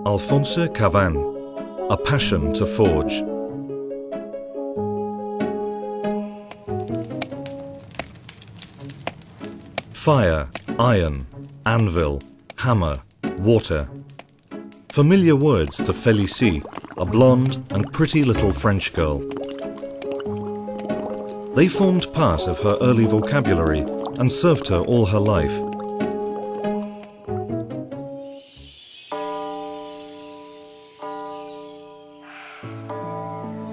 Alfonsa Cavin, a passion to forge. Fire, iron, anvil, hammer, water. Familiar words to Félicie, a blonde and pretty little French girl. They formed part of her early vocabulary and served her all her life.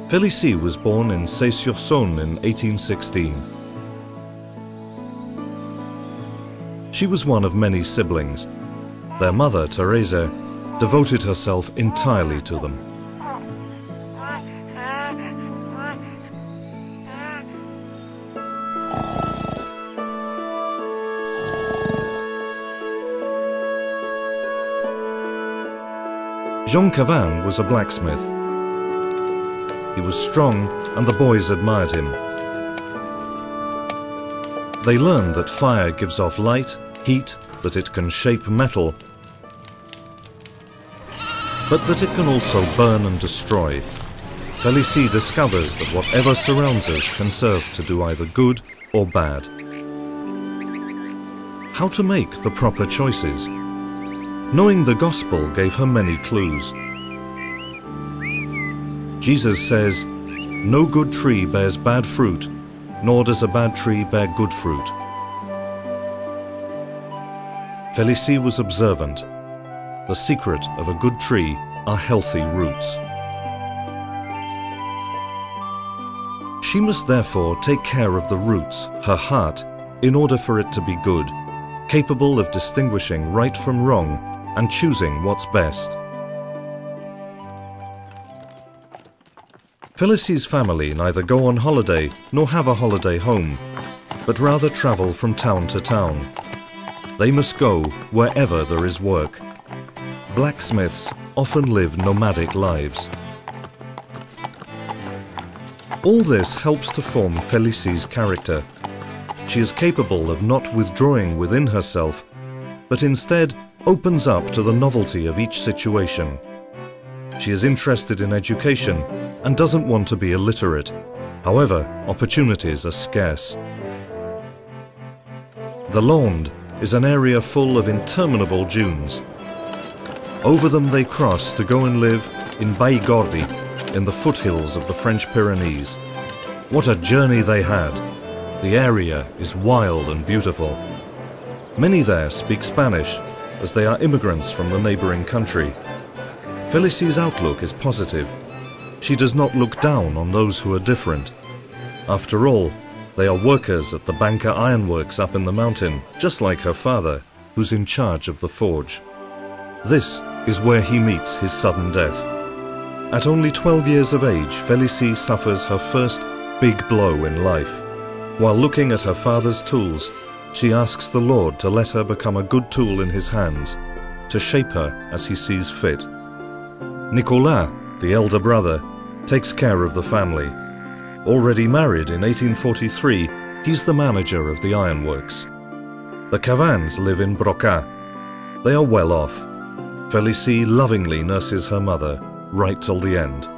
Félicie was born in Cey-sur-Saône in 1816. She was one of many siblings. Their mother, Thérèse, devoted herself entirely to them. Jean Cavin was a blacksmith. He was strong and the boys admired him. They learned that fire gives off light, heat, that it can shape metal, but that it can also burn and destroy. Félicie discovers that whatever surrounds us can serve to do either good or bad. How to make the proper choices? Knowing the gospel gave her many clues. Jesus says, "No good tree bears bad fruit, nor does a bad tree bear good fruit." Félicie was observant. The secret of a good tree are healthy roots. She must therefore take care of the roots, her heart, in order for it to be good, capable of distinguishing right from wrong and choosing what's best. Félicie's family neither go on holiday nor have a holiday home, but rather travel from town to town. They must go wherever there is work. Blacksmiths often live nomadic lives. All this helps to form Félicie's character. She is capable of not withdrawing within herself, but instead opens up to the novelty of each situation. She is interested in education and doesn't want to be illiterate. However, opportunities are scarce. The Landes is an area full of interminable dunes. Over them they cross to go and live in Baïgordi, in the foothills of the French Pyrenees. What a journey they had! The area is wild and beautiful. Many there speak Spanish, as they are immigrants from the neighboring country. Félicie's outlook is positive. She does not look down on those who are different. After all, they are workers at the Banca ironworks up in the mountain, just like her father, who's in charge of the forge. This is where he meets his sudden death. At only 12 years of age, Félicie suffers her first big blow in life. While looking at her father's tools, she asks the Lord to let her become a good tool in his hands, to shape her as he sees fit. Nicolas, the elder brother, takes care of the family. Already married in 1843, he's the manager of the ironworks. The Cavins live in Brocas. They are well off. Félicie lovingly nurses her mother right till the end.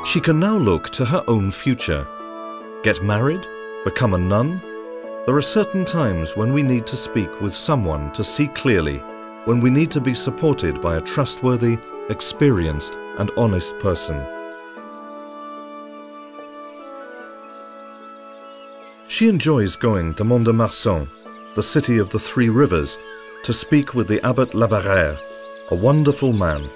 She can now look to her own future. Get married? Become a nun? There are certain times when we need to speak with someone to see clearly, when we need to be supported by a trustworthy, experienced and honest person. She enjoys going to Mont-de-Marsan, the city of the three rivers, to speak with the Abbot Labarère, a wonderful man.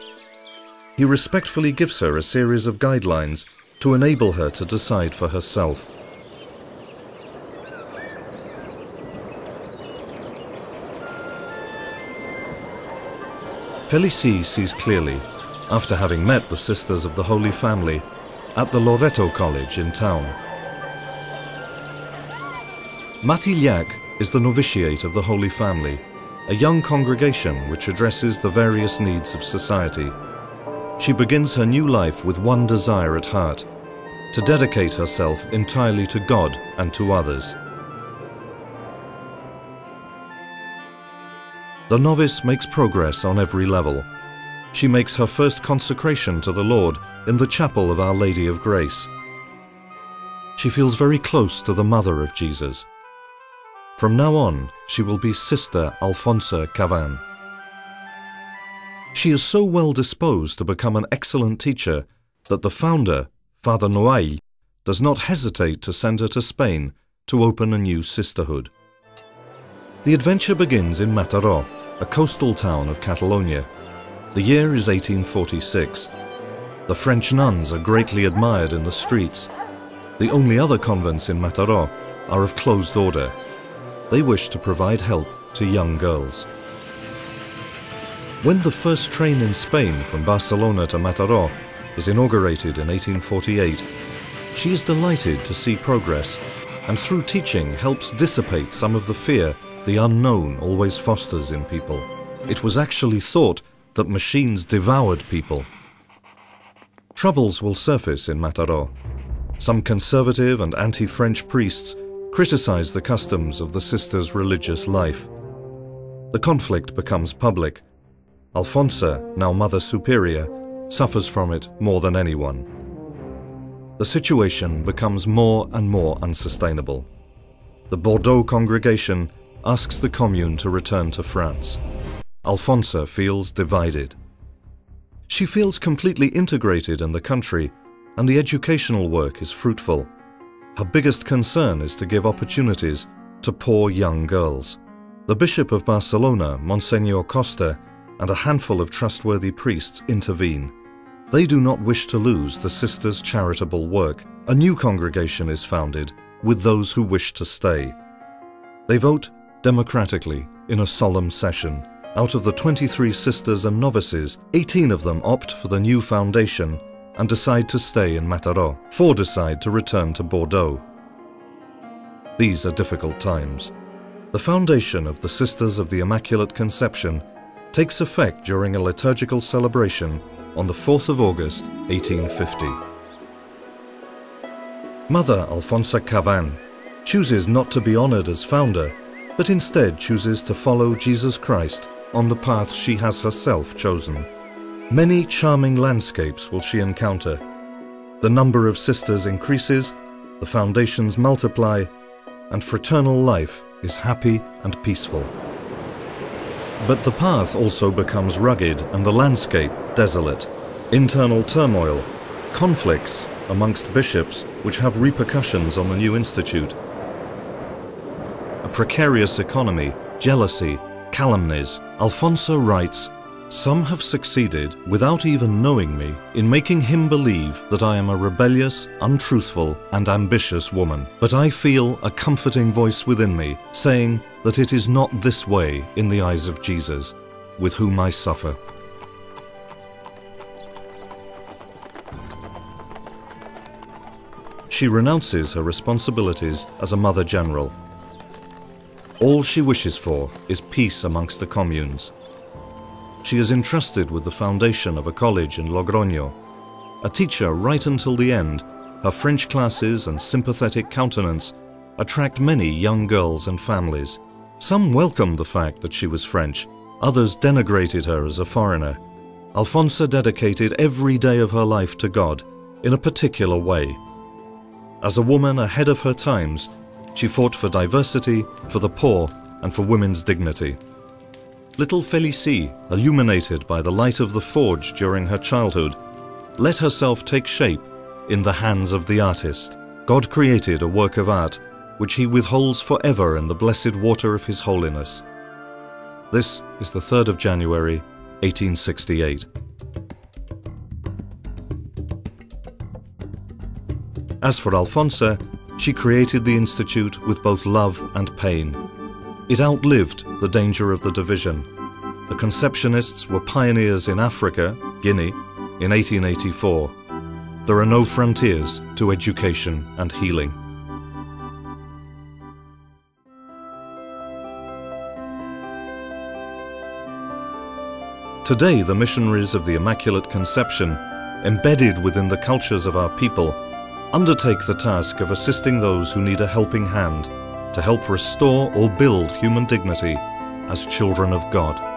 He respectfully gives her a series of guidelines to enable her to decide for herself. Félicie sees clearly, after having met the Sisters of the Holy Family, at the Loreto College in town. Matilhac is the novitiate of the Holy Family, a young congregation which addresses the various needs of society. She begins her new life with one desire at heart, to dedicate herself entirely to God and to others. The novice makes progress on every level. She makes her first consecration to the Lord in the chapel of Our Lady of Grace. She feels very close to the mother of Jesus. From now on, she will be Sister Alfonsa Cavin. She is so well disposed to become an excellent teacher that the founder, Father Noailles, does not hesitate to send her to Spain to open a new sisterhood. The adventure begins in Mataró, a coastal town of Catalonia. The year is 1846. The French nuns are greatly admired in the streets. The only other convents in Mataró are of closed order. They wish to provide help to young girls. When the first train in Spain from Barcelona to Mataró is inaugurated in 1848, she is delighted to see progress, and through teaching helps dissipate some of the fear the unknown always fosters in people. It was actually thought that machines devoured people. Troubles will surface in Mataró. Some conservative and anti-French priests criticize the customs of the sisters' religious life. The conflict becomes public. Alfonsa, now Mother Superior, suffers from it more than anyone. The situation becomes more and more unsustainable. The Bordeaux congregation asks the commune to return to France. Alfonsa feels divided. She feels completely integrated in the country, and the educational work is fruitful. Her biggest concern is to give opportunities to poor young girls. The Bishop of Barcelona, Monsignor Costa, and a handful of trustworthy priests intervene. They do not wish to lose the sisters' charitable work. A new congregation is founded with those who wish to stay. They vote democratically in a solemn session. Out of the 23 sisters and novices, 18 of them opt for the new foundation and decide to stay in Mataró. 4 decide to return to Bordeaux. These are difficult times. The foundation of the Sisters of the Immaculate Conception takes effect during a liturgical celebration on the 4th of August, 1850. Mother Alfonsa Cavin chooses not to be honored as founder, but instead chooses to follow Jesus Christ on the path she has herself chosen. Many charming landscapes will she encounter. The number of sisters increases, the foundations multiply, and fraternal life is happy and peaceful. But the path also becomes rugged and the landscape desolate. Internal turmoil, conflicts amongst bishops which have repercussions on the new institute. A precarious economy, jealousy, calumnies. Alfonsa writes, "Some have succeeded, without even knowing me, in making him believe that I am a rebellious, untruthful, and ambitious woman. But I feel a comforting voice within me, saying that it is not this way in the eyes of Jesus, with whom I suffer." She renounces her responsibilities as a Mother General. All she wishes for is peace amongst the communes. She is entrusted with the foundation of a college in Logroño. A teacher right until the end, her French classes and sympathetic countenance attract many young girls and families. Some welcomed the fact that she was French, others denigrated her as a foreigner. Alfonsa dedicated every day of her life to God in a particular way. As a woman ahead of her times, she fought for diversity, for the poor, and for women's dignity. Little Félicie, illuminated by the light of the forge during her childhood, let herself take shape in the hands of the artist. God created a work of art which he withholds forever in the blessed water of his holiness. This is the 3rd of January, 1868. As for Alfonsa, she created the Institute with both love and pain. It outlived the danger of the division. The Conceptionists were pioneers in Africa, Guinea, in 1884. There are no frontiers to education and healing. Today, the missionaries of the Immaculate Conception, embedded within the cultures of our people, undertake the task of assisting those who need a helping hand to help restore or build human dignity as children of God.